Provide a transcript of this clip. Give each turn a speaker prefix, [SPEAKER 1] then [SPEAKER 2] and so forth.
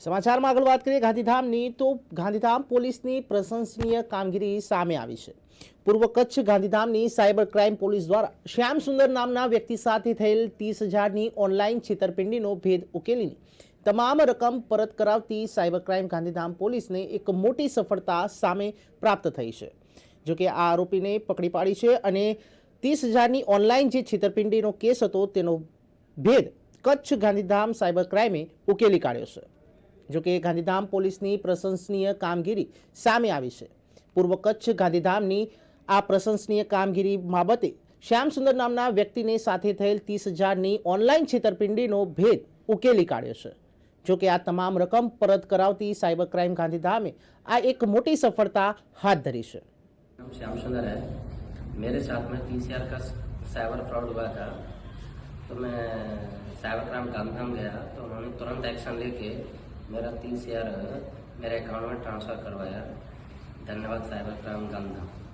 [SPEAKER 1] સમાચારમાં આગળ વાત કરીએ ગાંધીધામની તો ગાંધીધામ પોલીસની પ્રશંસનીય કામગીરી સામે આવી છે। પૂર્વ કચ્છ ગાંધીધામની સાયબર ક્રાઇમ પોલીસ દ્વારા શ્યામ સુંદર નામના વ્યક્તિ સાથે થયેલ 30,000ની ઓનલાઈન છેતરપિંડીનો ભેદ ઉકેલીને તમામ રકમ પરત કરાવતી સાયબર ક્રાઇમ ગાંધીધામ પોલીસને એક મોટી સફળતા સામે પ્રાપ્ત થઈ છે। જો કે આ આરોપીને પકડી પાડી છે અને 30,000ની ઓનલાઈન જે છેતરપિંડીનો કેસ હતો તેનો ભેદ કચ્છ ગાંધીધામ સાયબર ક્રાઇમે ઉકેલી કાઢ્યો છે। જો કે ગાંધીધામ પોલીસની પ્રશંસનીય કામગીરી સામે આવી છે। પૂર્વ કચ્છ ગાંધીધામની આ પ્રશંસનીય કામગીરી બાબતે શ્યામ સુંદર નામના વ્યક્તિને સાથે થયેલ 30,000ની ઓનલાઈન છેતરપિંડીનો ભેદ ઉકેલી કાઢ્યો છે। જો કે આ તમામ રકમ પરત કરાવતી સાયબર ક્રાઇમ ગાંધીધામે આ एक मोटी सफलता हाथ धरी है।
[SPEAKER 2] नाम श्याम सुंदर है। मेरे साथ में 30,000 का साइबर फ्रॉड हुआ था, तो मैं साइबर क्राइम गांधीधाम गया तो उन्होंने तुरंत एक्शन लेके मेरा 30,000 मेरे अकाउंट में ट्रांसफ़र करवाया। धन्यवाद साइबर क्राइम गांधीधाम।